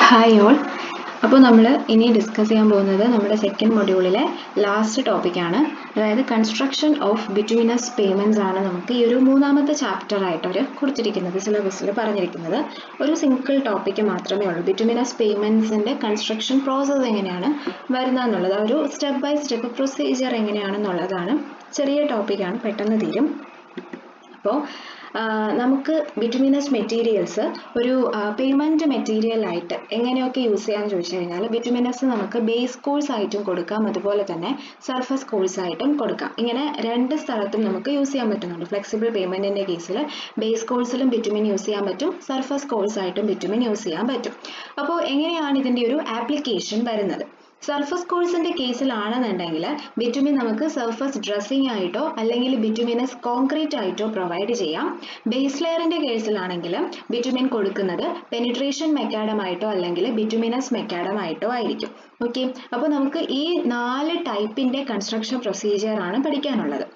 Hi all. അപ്പോൾ നമ്മൾ ഇനി ഡിസ്കസ് ചെയ്യാൻ പോകുന്നത് നമ്മുടെ സെക്കൻഡ് മൊഡ്യൂളിലെ ലാസ്റ്റ് ടോപ്പിക്കാണ്. അതായത് കൺസ്ട്രക്ഷൻ ഓഫ് ബിറ്റ്വീനസ് പേയ്മെൻറ്റ്സ് ആണ് നമുക്ക് ഈ ഒരു മൂന്നാമത്തെ ചാപ്റ്റർ ആയിട്ട് അവർ കൊടുത്തിരിക്കുന്നത്, സിലബസിൽ പറഞ്ഞിരിക്കുന്നത്. ഒരു സിംഗിൾ ടോപ്പിക്ക് മാത്രമേ ഉള്ളൂ, ബിറ്റ്വീനസ് പേയ്മെൻറ്റ്സിൻ്റെ കൺസ്ട്രക്ഷൻ പ്രോസസ്സ് എങ്ങനെയാണ് വരുന്നത് എന്നുള്ളത്, ഒരു സ്റ്റെപ്പ് ബൈ സ്റ്റെപ്പ് പ്രൊസീജിയർ എങ്ങനെയാണെന്നുള്ളതാണ്. ചെറിയ ടോപ്പിക്കാണ്, പെട്ടെന്ന് തീരും. അപ്പോൾ നമുക്ക് ബിറ്റ്വീനസ് മെറ്റീരിയൽസ് ഒരു പേയ്മെൻറ്റ് മെറ്റീരിയൽ ആയിട്ട് എങ്ങനെയൊക്കെ യൂസ് ചെയ്യാമെന്ന് ചോദിച്ചു കഴിഞ്ഞാൽ, ബിറ്റ്വീനസ് നമുക്ക് ബേസ് കോഴ്സ് ആയിട്ടും കൊടുക്കാം, അതുപോലെ തന്നെ സർഫസ് കോഴ്സ് ആയിട്ടും കൊടുക്കാം. ഇങ്ങനെ രണ്ട് സ്ഥലത്തും നമുക്ക് യൂസ് ചെയ്യാൻ പറ്റുന്നുണ്ട്. ഫ്ലെക്സിബിൾ പേയ്മെൻറ്റിൻ്റെ കേസിൽ ബേസ് കോഴ്സിലും ബിറ്റ്വീൻ യൂസ് ചെയ്യാൻ പറ്റും, സർഫസ് കോഴ്സ് ആയിട്ടും ബിറ്റ്വീൻ യൂസ് ചെയ്യാൻ പറ്റും. അപ്പോൾ എങ്ങനെയാണ് ഇതിൻ്റെ ഒരു ആപ്ലിക്കേഷൻ വരുന്നത്? സർഫസ് കോഴ്സിൻ്റെ കേസിലാണെന്നുണ്ടെങ്കിൽ ബിറ്റുമിൻ നമുക്ക് സർഫസ് ഡ്രസ്സിംഗ് ആയിട്ടോ അല്ലെങ്കിൽ ബിറ്റുമിനസ് കോൺക്രീറ്റ് ആയിട്ടോ പ്രൊവൈഡ് ചെയ്യാം. ബേസ് ലെയറിൻ്റെ കേസിലാണെങ്കിൽ ബിറ്റുമിൻ കൊടുക്കുന്നത് പെനിട്രേഷൻ മെക്കാഡം ആയിട്ടോ അല്ലെങ്കിൽ ബിറ്റുമിനസ് മെക്കാഡം ആയിട്ടോ ആയിരിക്കും. ഓക്കെ, അപ്പോൾ നമുക്ക് ഈ 4 ടൈപ്പിൻ്റെ കൺസ്ട്രക്ഷൻ പ്രൊസീജിയർ ആണ് പഠിക്കാനുള്ളത്.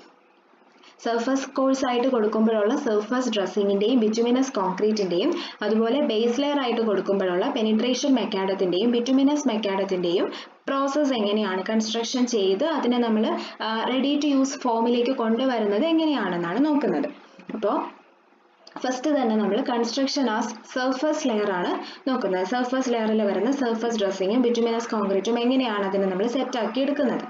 സർഫസ് കോഴ്സ് ആയിട്ട് കൊടുക്കുമ്പോഴുള്ള സർഫസ് ഡ്രസ്സിങ്ങിൻ്റെയും ബിറ്റുമിനസ് കോൺക്രീറ്റിൻ്റെയും, അതുപോലെ ബേസ് ലെയർ ആയിട്ട് കൊടുക്കുമ്പോഴുള്ള പെനിട്രേഷൻ മെക്കാഡത്തിൻ്റെയും ബിറ്റുമിനസ് മെക്കാഡത്തിൻ്റെയും പ്രോസസ്സ് എങ്ങനെയാണ് കൺസ്ട്രക്ഷൻ ചെയ്ത് അതിനെ നമ്മൾ റെഡി ടു യൂസ് ഫോമിലേക്ക് കൊണ്ടുവരുന്നത് എങ്ങനെയാണെന്നാണ് നോക്കുന്നത്. അപ്പോൾ ഫസ്റ്റ് തന്നെ നമ്മൾ കൺസ്ട്രക്ഷൻ ആസ് സർഫസ് ലെയർ ആണ് നോക്കുന്നത്. സർഫസ് ലെയറിൽ വരുന്ന സർഫസ് ഡ്രസ്സിങ്ങും ബിറ്റുമിനസ് കോൺക്രീറ്റും എങ്ങനെയാണ് അതിനെ നമ്മൾ സെറ്റാക്കി എടുക്കുന്നത്.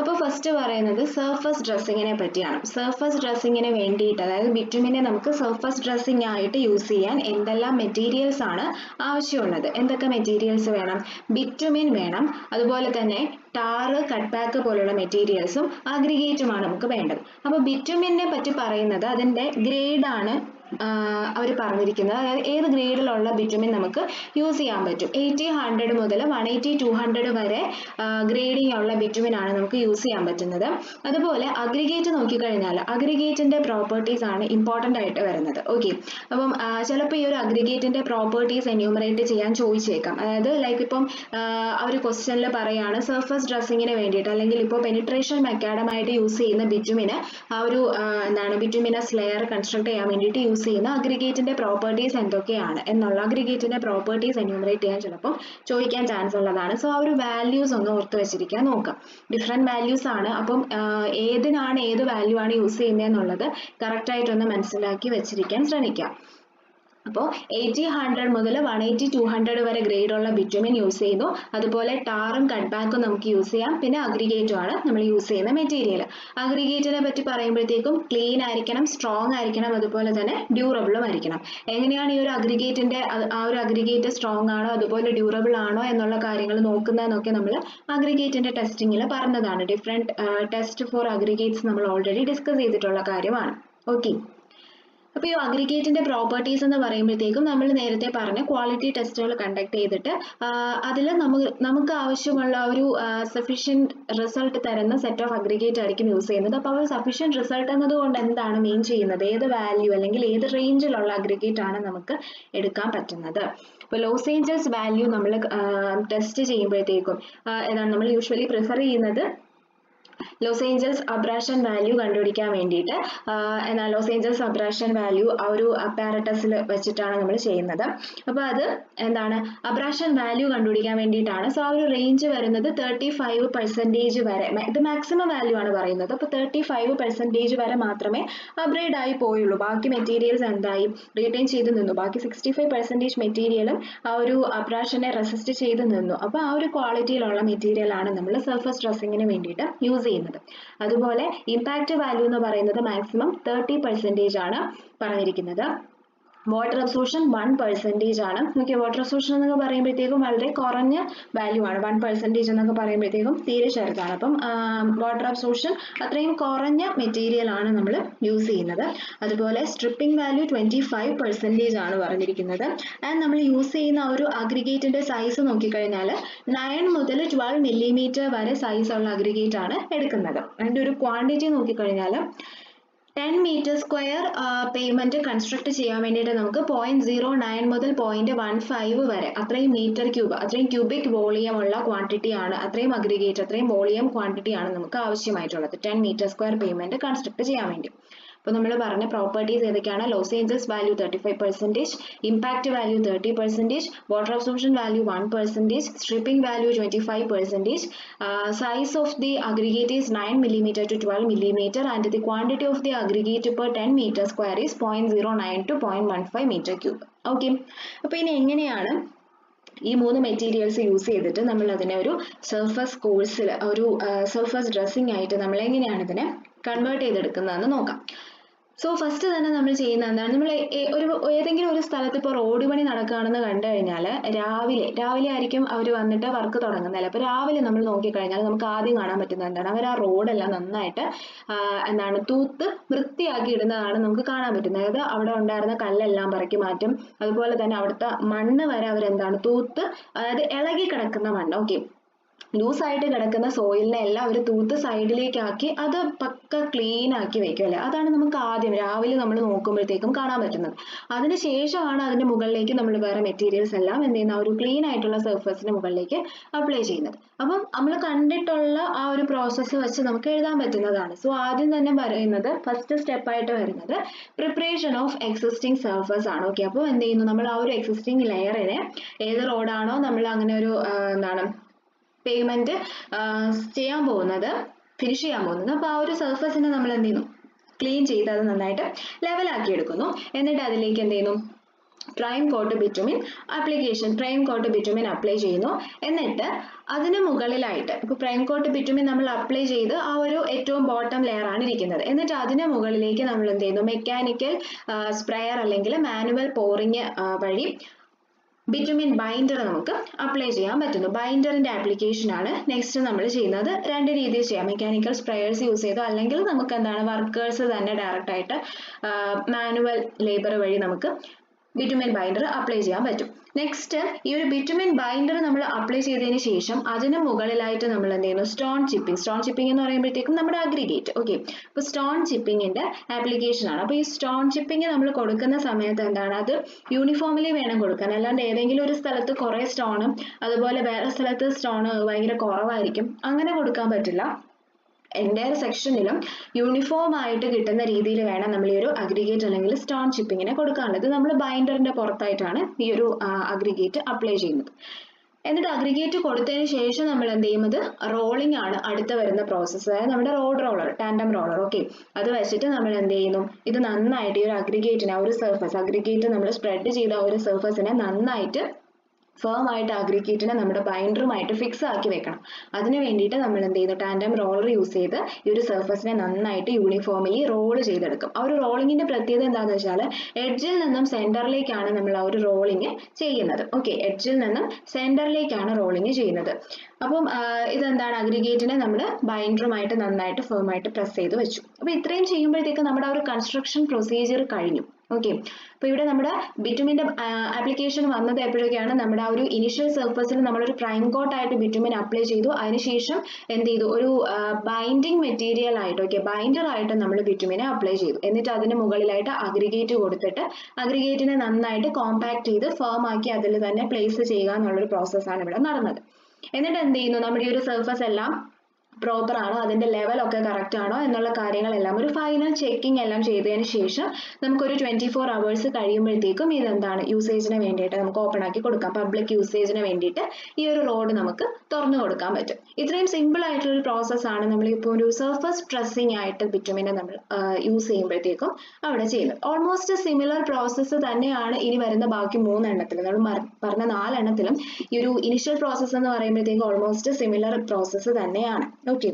അപ്പോൾ ഫസ്റ്റ് പറയുന്നത് സർഫസ് ഡ്രസ്സിങ്ങിനെ പറ്റിയാണ്. സർഫസ് ഡ്രസ്സിങ്ങിന് വേണ്ടിയിട്ട്, അതായത് ബിറ്റുമിനെ നമുക്ക് സർഫസ് ഡ്രസ്സിംഗ് ആയിട്ട് യൂസ് ചെയ്യാൻ എന്തെല്ലാം മെറ്റീരിയൽസ് ആണ് ആവശ്യമുള്ളത്, എന്തൊക്കെ മെറ്റീരിയൽസ് വേണം? ബിറ്റുമിൻ വേണം, അതുപോലെ തന്നെ ടാറ്, കട്ട് ബാക്ക് പോലുള്ള മെറ്റീരിയൽസും അഗ്രിഗേറ്റുമാണ് നമുക്ക് വേണ്ടത്. അപ്പോൾ ബിറ്റുമിനെ പറ്റി പറയുന്നത് അതിൻ്റെ ഗ്രേഡാണ് അവർ പറഞ്ഞിരിക്കുന്നത്. അതായത് ഏത് ഗ്രേഡിലുള്ള ബിറ്റുമിൻ നമുക്ക് യൂസ് ചെയ്യാൻ പറ്റും. 80, 100 മുതൽ 180, 200 വരെ ഗ്രേഡിംഗ് ഉള്ള ബിറ്റുമിൻ ആണ് നമുക്ക് യൂസ് ചെയ്യാൻ പറ്റുന്നത്. അതുപോലെ അഗ്രിഗേറ്റ് നോക്കിക്കഴിഞ്ഞാൽ അഗ്രിഗേറ്റിൻ്റെ പ്രോപ്പർട്ടീസ് ആണ് ഇമ്പോർട്ടൻ്റ് ആയിട്ട് വരുന്നത്. ഓക്കെ, അപ്പം ചിലപ്പോൾ ഈ ഒരു അഗ്രിഗേറ്റിൻ്റെ പ്രോപ്പർട്ടീസ് എന്യൂമറേറ്റ് ചെയ്യാൻ ചോദിച്ചേക്കാം. അതായത് ലൈക്ക് ഇപ്പം ഒരു ക്വസ്റ്റ്യനിൽ പറയുകയാണ് സർഫസ് ഡ്രസ്സിങ്ങിന് വേണ്ടിയിട്ട് അല്ലെങ്കിൽ ഇപ്പോൾ പെനിട്രേഷൻ മെക്കാഡമായിട്ട് യൂസ് ചെയ്യുന്ന ബിറ്റുമിന് ആ ഒരു ബിറ്റുമിനസ് ലെയർ കൺസ്ട്രക്ട് ചെയ്യാൻ വേണ്ടിയിട്ട് യൂസ് ചെയ്യുന്ന അഗ്രിഗേറ്റിന്റെ പ്രോപ്പർട്ടീസ് എന്തൊക്കെയാണ് എന്നുള്ള അഗ്രിഗേറ്റിന്റെ പ്രോപ്പർട്ടീസ് എന്യൂമറേറ്റ് ചെയ്യാൻ ചിലപ്പോൾ ചോദിക്കാൻ ചാൻസ് ഉള്ളതാണ്. സോ ആ ഒരു വാല്യൂസ് ഒന്ന് ഓർത്ത് വെച്ചിരിക്കാൻ നോക്കാം. ഡിഫറെൻറ്റ് വാല്യൂസ് ആണ്, അപ്പം ഏതിനാണ് ഏത് വാല്യൂ ആണ് യൂസ് ചെയ്യുന്നത് എന്നുള്ളത് കറക്റ്റായിട്ടൊന്ന് മനസ്സിലാക്കി വെച്ചിരിക്കാൻ ശ്രമിക്കാം. അപ്പോൾ 80, 100 മുതൽ 180, 200 വരെ ഗ്രേഡുള്ള ബിറ്റുമിൻ യൂസ് ചെയ്യുന്നു. അതുപോലെ ടാറും കട്ട് ബാക്കും നമുക്ക് യൂസ് ചെയ്യാം. പിന്നെ അഗ്രിഗേറ്റും ആണ് നമ്മൾ യൂസ് ചെയ്യുന്ന മെറ്റീരിയൽ. അഗ്രിഗേറ്റിനെ പറ്റി പറയുമ്പോഴത്തേക്കും ക്ലീൻ ആയിരിക്കണം, സ്ട്രോങ് ആയിരിക്കണം, അതുപോലെ തന്നെ ഡ്യൂറബിളും ആയിരിക്കണം. എങ്ങനെയാണ് ഈ ഒരു അഗ്രിഗേറ്റിൻ്റെ ആ ഒരു അഗ്രിഗേറ്റ് സ്ട്രോങ് ആണോ അതുപോലെ ഡ്യൂറബിൾ ആണോ എന്നുള്ള കാര്യങ്ങൾ നോക്കുന്നതെന്നൊക്കെ നമ്മൾ അഗ്രിഗേറ്റിൻ്റെ ടെസ്റ്റിങ്ങിൽ പറഞ്ഞതാണ്. ഡിഫറെൻറ്റ് ടെസ്റ്റ് ഫോർ അഗ്രിഗേറ്റ്സ് നമ്മൾ ഓൾറെഡി ഡിസ്കസ് ചെയ്തിട്ടുള്ള കാര്യമാണ്. ഓക്കെ, അപ്പോൾ ഈ അഗ്രിഗേറ്റിൻ്റെ പ്രോപ്പർട്ടീസ് എന്ന് പറയുമ്പോഴത്തേക്കും നമ്മൾ നേരത്തെ പറഞ്ഞ ക്വാളിറ്റി ടെസ്റ്റുകൾ കണ്ടക്ട് ചെയ്തിട്ട് അതിൽ നമുക്ക് ആവശ്യമുള്ള ഒരു സഫീഷ്യൻറ്റ് റിസൾട്ട് തരുന്ന സെറ്റ് ഓഫ് അഗ്രിഗേറ്റ് ആയിരിക്കും യൂസ് ചെയ്യുന്നത്. അപ്പോൾ അവർ സഫീഷ്യൻറ്റ് റിസൾട്ട് എന്നതുകൊണ്ട് എന്താണ് മീൻ ചെയ്യുന്നത്, ഏത് വാല്യൂ അല്ലെങ്കിൽ ഏത് റേഞ്ചിലുള്ള അഗ്രിഗേറ്റ് ആണ് നമുക്ക് എടുക്കാൻ പറ്റുന്നത്. ഇപ്പോൾ ലോസ് ഏഞ്ചൽസ് വാല്യൂ നമ്മൾ ടെസ്റ്റ് ചെയ്യുമ്പോഴത്തേക്കും ഏതാണ് നമ്മൾ യൂഷ്വലി പ്രിഫർ ചെയ്യുന്നത് ലോസ് ഏഞ്ചൽസ് അബ്രാഷൻ വാല്യൂ കണ്ടുപിടിക്കാൻ വേണ്ടിയിട്ട് എന്നാൽ ലോസ് ഏഞ്ചൽസ് അബ്രാഷൻ വാല്യൂ ആ ഒരു അപ്പാരറ്റസിൽ വെച്ചിട്ടാണ് നമ്മൾ ചെയ്യുന്നത്. അപ്പോൾ അത് എന്താണ് അബ്രാഷൻ വാല്യൂ കണ്ടുപിടിക്കാൻ വേണ്ടിയിട്ടാണ്. സോ ആ ഒരു റേഞ്ച് വരുന്നത് 35% വരെ, ഇത് മാക്സിമം വാല്യൂ ആണ് പറയുന്നത്. അപ്പോൾ 35% വരെ മാത്രമേ അബ്രേഡ് ആയി പോയുള്ളൂ. ബാക്കി മെറ്റീരിയൽസ് എന്തായി റീറ്റെയിൻ ചെയ്ത് നിന്നു. ബാക്കി 65% മെറ്റീരിയലും ആ ഒരു അബ്രാഷനെ റെസിസ്റ്റ് ചെയ്ത് നിന്നു. അപ്പോൾ ആ ഒരു ക്വാളിറ്റിയിലുള്ള മെറ്റീരിയലാണ് നമ്മൾ സർഫസ് ഡ്രസ്സിങ്ങിന് വേണ്ടിയിട്ട് യൂസ് ചെയ്യുന്നത്. അതുപോലെ ഇമ്പാക്റ്റ് വാല്യൂ എന്ന് പറയുന്നത് മാക്സിമം 30% ആണ് പറഞ്ഞിരിക്കുന്നത്. വാട്ടർ അബ്സോർപ്ഷൻ 1% ആണ്. ഓക്കെ, വാട്ടർ അബ്സോർപ്ഷൻ എന്നൊക്കെ പറയുമ്പോഴത്തേക്കും വളരെ കുറഞ്ഞ വാല്യൂ ആണ്. 1% എന്നൊക്കെ പറയുമ്പോഴത്തേക്കും തീരെ ചെറുതാണ്. അപ്പം വാട്ടർ അബ്സോർപ്ഷൻ അത്രയും കുറഞ്ഞ മെറ്റീരിയൽ ആണ് നമ്മൾ യൂസ് ചെയ്യുന്നത്. അതുപോലെ സ്ട്രിപ്പിംഗ് വാല്യൂ 25% ആണ് പറഞ്ഞിരിക്കുന്നത്. ആൻഡ് നമ്മൾ യൂസ് ചെയ്യുന്ന ഒരു അഗ്രിഗേറ്റിന്റെ സൈസ് നോക്കിക്കഴിഞ്ഞാൽ 9 മുതൽ 12 മില്ലിമീറ്റർ വരെ സൈസ് ഉള്ള അഗ്രിഗേറ്റ് ആണ് എടുക്കുന്നത്. അതിൻ്റെ ഒരു ക്വാണ്ടിറ്റി നോക്കിക്കഴിഞ്ഞാൽ 10 മീറ്റർ സ്ക്വയർ പേയ്മെൻറ്റ് കൺസ്ട്രക്ട് ചെയ്യാൻ വേണ്ടിയിട്ട് നമുക്ക് 0.09 മുതൽ 0.15 വരെ അത്രയും മീറ്റർ ക്യൂബ്, അത്രയും ക്യൂബിക് വോളിയം ഉള്ള ക്വാണ്ടിറ്റി ആണ്, അത്രയും അഗ്രിഗേറ്റ്, അത്രയും വോളിയം ക്വാണ്ടിറ്റി ആണ് നമുക്ക് ആവശ്യമായിട്ടുള്ളത് 10 മീറ്റർ സ്ക്വയർ പേയ്മെൻറ്റ് കൺസ്ട്രക്ട് ചെയ്യാൻ വേണ്ടി. അപ്പോൾ നമ്മൾ പറഞ്ഞ പ്രോപ്പർട്ടീസ് ഏതൊക്കെയാണ്? Los Angeles value 35%, impact value 30%, water absorption value 1%, stripping value 25%, size of the aggregate is 9 mm to 12 mm and the quantity of the aggregate per 10 meter square is 0.09 to 0.15 meter cube. Okay, അപ്പോൾ ഇനി എങ്ങനെയാണ് ഈ 3 materials use ചെയ്തിട്ട് നമ്മൾ അതിനെ ഒരു surface കോഴ്സിൽ ഒരു സർഫസ് ഡ്രസ്സിംഗ് ആയിട്ട് നമ്മൾ എങ്ങനെയാണ് ഇതിനെ കൺവേർട്ട് ചെയ്തെടുക്കുന്നതെന്ന് നോക്കാം. സോ ഫസ്റ്റ് തന്നെ നമ്മൾ ചെയ്യുന്ന എന്താണ്, നമ്മൾ ഏതെങ്കിലും ഒരു സ്ഥലത്ത് ഇപ്പോൾ റോഡ് പണി നടക്കുകയാണെന്ന് കണ്ടു കഴിഞ്ഞാൽ രാവിലെ ആയിരിക്കും അവർ വന്നിട്ട് വർക്ക് തുടങ്ങുന്നത്. അപ്പോൾ രാവിലെ നമ്മൾ നോക്കിക്കഴിഞ്ഞാൽ നമുക്ക് ആദ്യം കാണാൻ പറ്റുന്നത് എന്താണ്, അവർ ആ റോഡെല്ലാം നന്നായിട്ട് എന്താണ് തൂത്ത് വൃത്തിയാക്കി ഇടുന്നതാണ് നമുക്ക് കാണാൻ പറ്റുന്നത്. അതായത് അവിടെ ഉണ്ടായിരുന്ന കല്ലെല്ലാം പറക്കി മാറ്റും, അതുപോലെ തന്നെ അവിടുത്തെ മണ്ണ് വരെ അവരെന്താണ് തൂത്ത്, അതായത് ഇളകി കിടക്കുന്ന മണ്ണ്, ഓക്കെ, ലൂസായിട്ട് കിടക്കുന്ന സോയിലിനെ എല്ലാം അവർ തൂത്ത് സൈഡിലേക്കാക്കി അത് പക്ക ക്ലീൻ ആക്കി വെക്കും അല്ലേ. അതാണ് നമുക്ക് ആദ്യം രാവിലെ നമ്മൾ നോക്കുമ്പോഴത്തേക്കും കാണാൻ പറ്റുന്നത്. അതിനുശേഷമാണ് അതിന്റെ മുകളിലേക്ക് നമ്മൾ വേറെ മെറ്റീരിയൽസ് എല്ലാം എന്ത് ചെയ്യുന്ന ഒരു ക്ലീൻ ആയിട്ടുള്ള സർഫസിന് മുകളിലേക്ക് അപ്ലൈ ചെയ്യുന്നത്. അപ്പം നമ്മൾ കണ്ടിട്ടുള്ള ആ ഒരു പ്രോസസ്സ് വെച്ച് നമുക്ക് എഴുതാൻ പറ്റുന്നതാണ്. സോ ആദ്യം തന്നെ പറയുന്നത് ഫസ്റ്റ് സ്റ്റെപ്പായിട്ട് വരുന്നത് പ്രിപ്പറേഷൻ ഓഫ് എക്സിസ്റ്റിംഗ് സർഫസ് ആണ്. ഓക്കെ, അപ്പോൾ എന്ത് ചെയ്യുന്നു, നമ്മൾ ആ ഒരു എക്സിസ്റ്റിംഗ് ലെയറിനെ ഏത് റോഡാണോ നമ്മൾ അങ്ങനെ ഒരു എന്താണ് പേയ്മെന്റ് ചെയ്യാൻ പോകുന്നത്, ഫിനിഷ് ചെയ്യാൻ പോകുന്നത്, അപ്പോൾ ആ ഒരു സർഫസിനെ നമ്മൾ എന്ത് ചെയ്യുന്നു, ക്ലീൻ ചെയ്ത് അത് നന്നായിട്ട് ലെവലാക്കി എടുക്കുന്നു. എന്നിട്ട് അതിലേക്ക് എന്ത് ചെയ്യുന്നു, പ്രൈം കോട്ട് ബിറ്റുമിൻ അപ്ലൈ ചെയ്യുന്നു. എന്നിട്ട് അതിന് മുകളിലായിട്ട് ഇപ്പോൾ പ്രൈം കോട്ട് ബിറ്റുമിൻ നമ്മൾ അപ്ലൈ ചെയ്ത് ആ ഒരു ഏറ്റവും ബോട്ടം ലെയർ ആണ് ഇരിക്കുന്നത്. എന്നിട്ട് അതിന് മുകളിലേക്ക് നമ്മൾ എന്ത് ചെയ്യുന്നു, മെക്കാനിക്കൽ സ്പ്രെയർ അല്ലെങ്കിൽ മാനുവൽ പോറിങ് വഴി ബിറ്റുമിൻ ബൈൻഡർ നമുക്ക് അപ്ലൈ ചെയ്യാൻ പറ്റുന്നു. ബൈൻഡറിന്റെ ആപ്ലിക്കേഷൻ ആണ് നെക്സ്റ്റ് നമ്മൾ ചെയ്യുന്നത്. രണ്ട് രീതിയിൽ ചെയ്യാം, മെക്കാനിക്കൽ സ്പ്രേയേഴ്സ് യൂസ് ചെയ്തോ അല്ലെങ്കിൽ നമുക്ക് എന്താണ് വർക്കേഴ്സ് തന്നെ ഡയറക്റ്റ് ആയിട്ട് മാനുവൽ ലേബർ വഴി നമുക്ക് ബിറ്റുമിൻ ബൈൻഡർ അപ്ലൈ ചെയ്യാൻ പറ്റും. നെക്സ്റ്റ് ഈ ഒരു ബിറ്റുമിൻ ബൈൻഡർ നമ്മൾ അപ്ലൈ ചെയ്തതിന് ശേഷം അതിന് മുകളിലായിട്ട് നമ്മൾ എന്ത് ചെയ്യുന്നു, സ്റ്റോൺ ചിപ്പിംഗ് എന്ന് പറയുമ്പോഴത്തേക്കും നമ്മുടെ അഗ്രിഗേറ്റ്. ഓക്കെ, അപ്പോൾ സ്റ്റോൺ ചിപ്പിങ്ങിന്റെ ആപ്ലിക്കേഷൻ ആണ്. അപ്പോൾ ഈ സ്റ്റോൺ ചിപ്പിംഗ് നമ്മൾ കൊടുക്കുന്ന സമയത്ത് എന്താണ്, അത് യൂണിഫോമിലി വേണം കൊടുക്കാൻ. അല്ലാണ്ട് ഏതെങ്കിലും ഒരു സ്ഥലത്ത് കുറെ സ്റ്റോണും അതുപോലെ വേറെ സ്ഥലത്ത് സ്റ്റോൺ ഭയങ്കര കുറവായിരിക്കും, അങ്ങനെ കൊടുക്കാൻ പറ്റില്ല. എൻ്റയർ സെക്ഷനിലും യൂണിഫോം ആയിട്ട് കിട്ടുന്ന രീതിയിൽ വേണം നമ്മൾ ഈ ഒരു അഗ്രിഗേറ്റ് അല്ലെങ്കിൽ സ്റ്റോൺ ചിപ്പിങ്ങിനെ കൊടുക്കാനുള്ളത്. നമ്മൾ ബൈൻഡറിന്റെ പുറത്തായിട്ടാണ് ഈ ഒരു അഗ്രിഗേറ്റ് അപ്ലൈ ചെയ്യുന്നത്. എന്നിട്ട് അഗ്രിഗേറ്റ് കൊടുത്തതിന് ശേഷം നമ്മൾ എന്ത് ചെയ്യുന്നത്, റോളിംഗ് ആണ് അടുത്ത വരുന്ന പ്രോസസ്സ്. അതായത് നമ്മുടെ റോളർ, ടാൻഡം റോളർ. ഓക്കെ, അത് വെച്ചിട്ട് നമ്മൾ എന്ത് ചെയ്യുന്നു, ഇത് നന്നായിട്ട് ഈ ഒരു അഗ്രിഗേറ്റിനെ, ഒരു സർഫസ് അഗ്രിഗേറ്റ് നമ്മൾ സ്പ്രെഡ് ചെയ്ത ഒരു സർഫസിനെ നന്നായിട്ട് ഫേം ആയിട്ട് അഗ്രിഗേറ്റിനെ നമ്മുടെ ബൈൻഡറുമായിട്ട് ഫിക്സ് ആക്കി വെക്കണം. അതിന് വേണ്ടിയിട്ട് നമ്മൾ എന്ത് ചെയ്യുന്നു, ടാൻഡം റോളർ യൂസ് ചെയ്ത് ഈ ഒരു സർഫസിനെ നന്നായിട്ട് യൂണിഫോമിലി റോൾ ചെയ്തെടുക്കും. ആ ഒരു റോളിങ്ങിന്റെ പ്രത്യേകത എന്താണെന്ന് വെച്ചാൽ എഡ്ജിൽ നിന്നും സെന്ററിലേക്കാണ് നമ്മൾ ആ ഒരു റോളിങ് ചെയ്യുന്നത്. ഓക്കെ, എഡ്ജിൽ നിന്നും സെന്ററിലേക്കാണ് റോളിങ് ചെയ്യുന്നത്. അപ്പം ഇതെന്താണ്, അഗ്രിഗേറ്റിനെ നമ്മൾ ബൈൻഡറുമായിട്ട് നന്നായിട്ട് ഫേം ആയിട്ട് പ്രസ് ചെയ്ത് വെച്ചു. അപ്പൊ ഇത്രയും ചെയ്യുമ്പോഴത്തേക്ക് നമ്മുടെ ആ ഒരു കൺസ്ട്രക്ഷൻ പ്രൊസീജിയർ കഴിഞ്ഞു. ഓക്കെ, അപ്പൊ ഇവിടെ നമ്മുടെ ബിറ്റുമിന്റെ ആപ്ലിക്കേഷൻ വന്നത് എപ്പോഴൊക്കെയാണ്, നമ്മുടെ ആ ഒരു ഇനിഷ്യൽ സർഫസിൽ നമ്മളൊരു പ്രൈം കോട്ട് ആയിട്ട് ബിറ്റുമിൻ അപ്ലൈ ചെയ്തു. അതിനുശേഷം എന്ത് ചെയ്തു, ഒരു ബൈൻഡിങ് മെറ്റീരിയൽ ആയിട്ട്, ഓക്കെ, ബൈൻഡർ ആയിട്ട് നമ്മൾ ബിറ്റുമിനെ അപ്ലൈ ചെയ്തു. എന്നിട്ട് അതിന് മുകളിലായിട്ട് അഗ്രിഗേറ്റ് കൊടുത്തിട്ട് അഗ്രിഗേറ്റിനെ നന്നായിട്ട് കോമ്പാക്ട് ചെയ്ത് ഫേം ആക്കി അതിൽ തന്നെ പ്ലേസ് ചെയ്യുക എന്നുള്ളൊരു പ്രോസസ്സാണ് ഇവിടെ നടന്നത്. എന്നിട്ട് എന്ത് ചെയ്യുന്നു, നമ്മുടെ ഈ ഒരു സർഫസ് എല്ലാം പ്രോപ്പർ ആണോ, അതിന്റെ ലെവൽ ഒക്കെ കറക്റ്റ് ആണോ എന്നുള്ള കാര്യങ്ങളെല്ലാം ഒരു ഫൈനൽ ചെക്കിംഗ് എല്ലാം ചെയ്തതിന് ശേഷം നമുക്കൊരു 24 hours കഴിയുമ്പോഴത്തേക്കും ഇതെന്താണ് യൂസേജിന് വേണ്ടിയിട്ട് നമുക്ക് ഓപ്പൺ ആക്കി കൊടുക്കാം. പബ്ലിക് യൂസേജിന് വേണ്ടിയിട്ട് ഈ ഒരു റോഡ് നമുക്ക് തുറന്നു കൊടുക്കാൻ പറ്റും. ഇത്രയും സിമ്പിൾ ആയിട്ടുള്ള ഒരു പ്രോസസ്സാണ് നമ്മളിപ്പോൾ ഒരു സർഫസ് ഡ്രസ്സിംഗ് ആയിട്ട് ബിറ്റുമിനെ നമ്മൾ യൂസ് ചെയ്യുമ്പോഴത്തേക്കും അവിടെ ചെയ്യുന്നത്. ഓൾമോസ്റ്റ് സിമിലർ പ്രോസസ്സ് തന്നെയാണ് ഇനി വരുന്ന ബാക്കി 3 എണ്ണത്തിലും. നമ്മൾ പറഞ്ഞ 4 എണ്ണത്തിലും ഈ ഒരു ഇനിഷ്യൽ പ്രോസസ്സ് എന്ന് പറയുമ്പോഴത്തേക്കും ഓൾമോസ്റ്റ് സിമിലർ പ്രോസസ്സ് തന്നെയാണ്. ഓക്കെ,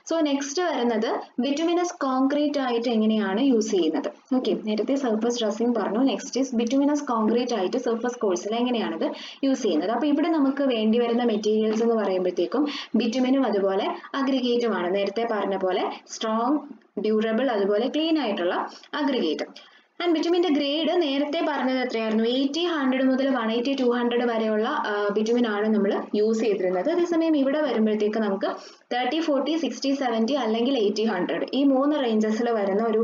സോ നെക്സ്റ്റ് വരുന്നത് ബിറ്റുമിനസ് കോൺക്രീറ്റ് ആയിട്ട് എങ്ങനെയാണ് യൂസ് ചെയ്യുന്നത്. ഓക്കെ, നേരത്തെ സർഫസ് ഡ്രസ്സിംഗ് പറഞ്ഞു, നെക്സ്റ്റ് ഈസ് ബിറ്റുമിനസ് കോൺക്രീറ്റ് ആയിട്ട് സർഫസ് കോഴ്സിൽ എങ്ങനെയാണിത് യൂസ് ചെയ്യുന്നത്. അപ്പോൾ ഇവിടെ നമുക്ക് വേണ്ടി വരുന്ന മെറ്റീരിയൽസ് എന്ന് പറയുമ്പോഴത്തേക്കും ബിറ്റുമിനും അതുപോലെ അഗ്രിഗേറ്റുമാണ്. നേരത്തെ പറഞ്ഞ പോലെ സ്ട്രോങ്, ഡ്യൂറബിൾ, അതുപോലെ ക്ലീൻ ആയിട്ടുള്ള അഗ്രിഗേറ്റ്. ആൻഡ് ബിറ്റുമിന്റെ ഗ്രേഡ് നേരത്തെ പറഞ്ഞത് എത്രയായിരുന്നു, 80, 100 മുതൽ 180, 200 വരെയുള്ള ബിറ്റുമിൻ ആണ് നമ്മൾ യൂസ് ചെയ്തിരുന്നത്. അതേസമയം ഇവിടെ വരുമ്പോഴത്തേക്ക് നമുക്ക് 30, 40, 60, 70 അല്ലെങ്കിൽ 80, 100 ഈ 3 റേഞ്ചസിൽ വരുന്ന ഒരു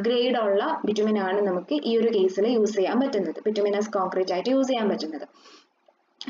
ഗ്രേഡ് ഉള്ള ബിറ്റുമിൻ ആണ് നമുക്ക് ഈ ഒരു കേസിൽ യൂസ് ചെയ്യാൻ പറ്റുന്നത്, ബിറ്റുമിനസ് കോൺക്രീറ്റ് ആയിട്ട് യൂസ് ചെയ്യാൻ പറ്റുന്നത്.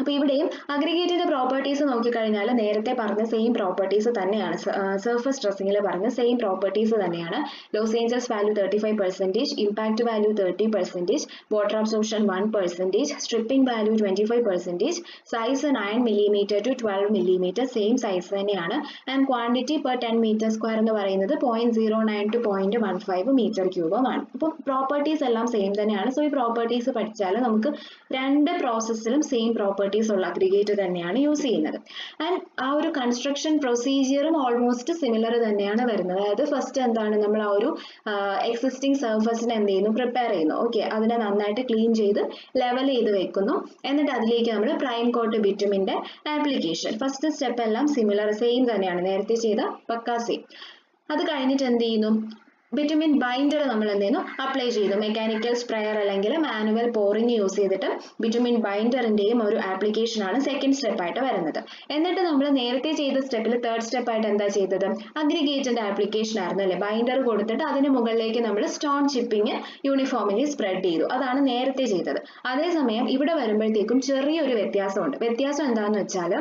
അപ്പോൾ ഇവിടെയും അഗ്രിഗേറ്റിന്റെ പ്രോപ്പർട്ടീസ് നോക്കിക്കഴിഞ്ഞാൽ നേരത്തെ പറഞ്ഞ സെയിം പ്രോപ്പർട്ടീസ് തന്നെയാണ്, സർഫസ് സ്ട്രെസ്സിങ്ങിൽ പറഞ്ഞ സെയിം പ്രോപ്പർട്ടീസ് തന്നെയാണ്. Los Angeles value 35%, impact value 30%, water absorption 1%, stripping value 25%, size 9 mm to 12 mm same size തന്നെയാണ്. ആൻഡ് ക്വാണ്ടിറ്റി പെർ 10 m² എന്ന് പറയുന്നത് 0.09 to 0.15 m³ ആണ്. അപ്പോൾ പ്രോപ്പർട്ടീസ് എല്ലാം സെയിം തന്നെയാണ്. സോ ഈ പ്രോപ്പർട്ടീസ് പഠിച്ചാൽ നമുക്ക് രണ്ട് പ്രോസസ്സിലും സെയിം പ്രോപ്പർട്ടീസ് ഉള്ള അഗ്രിഗേറ്റ് തന്നെയാണ് യൂസ് ചെയ്യുന്നത്. ആൻഡ് ആ ഒരു കൺസ്ട്രക്ഷൻ പ്രൊസീജിയറും ഓൾമോസ്റ്റ് സിമിലർ തന്നെയാണ് വരുന്നത്. അതായത് ഫസ്റ്റ് എന്താണ്, നമ്മൾ ആ ഒരു എക്സിസ്റ്റിംഗ് സർഫസിനെ എന്ത് ചെയ്യുന്നു, പ്രിപ്പയർ ചെയ്യുന്നു. ഓക്കെ, അതിനെ നന്നായിട്ട് ക്ലീൻ ചെയ്ത് ലെവൽ ചെയ്ത് വെക്കുന്നു. എന്നിട്ട് അതിലേക്ക് നമ്മൾ പ്രൈം കോട്ട് ബിറ്റുമിന്റെ ആപ്ലിക്കേഷൻ, ഫസ്റ്റ് സ്റ്റെപ്പ് എല്ലാം സിമിലർ സെയിം തന്നെയാണ്, നേരത്തെ ചെയ്ത പക്കാ സെയിം. അത് കഴിഞ്ഞിട്ട് എന്ത് ചെയ്യുന്നു, ബിറ്റുമിൻ ബൈൻഡർ നമ്മൾ എന്ത് ചെയ്യുന്നു, അപ്ലൈ ചെയ്തു. മെക്കാനിക്കൽ സ്പ്രെയർ അല്ലെങ്കിൽ മാനുവൽ പോറിംഗ് യൂസ് ചെയ്തിട്ട് ബിറ്റുമിൻ ബൈൻഡറിന്റെയും ഒരു ആപ്ലിക്കേഷൻ ആണ് സെക്കൻഡ് സ്റ്റെപ്പ് ആയിട്ട് വരുന്നത്. എന്നിട്ട് നമ്മൾ നേരത്തെ ചെയ്ത സ്റ്റെപ്പിൽ തേർഡ് സ്റ്റെപ്പ് ആയിട്ട് എന്താ ചെയ്തത്, അഗ്രിഗേറ്റിന്റെ ആപ്ലിക്കേഷൻ ആയിരുന്നു അല്ലെ. ബൈൻഡർ കൊടുത്തിട്ട് അതിന് മുകളിലേക്ക് നമ്മൾ സ്റ്റോൺ ചിപ്പിംഗ് യൂണിഫോമിലി സ്പ്രെഡ് ചെയ്തു. അതാണ് നേരത്തെ ചെയ്തത്. അതേസമയം ഇവിടെ വരുമ്പോഴത്തേക്കും ചെറിയൊരു വ്യത്യാസമുണ്ട്. വ്യത്യാസം എന്താണെന്ന് വെച്ചാൽ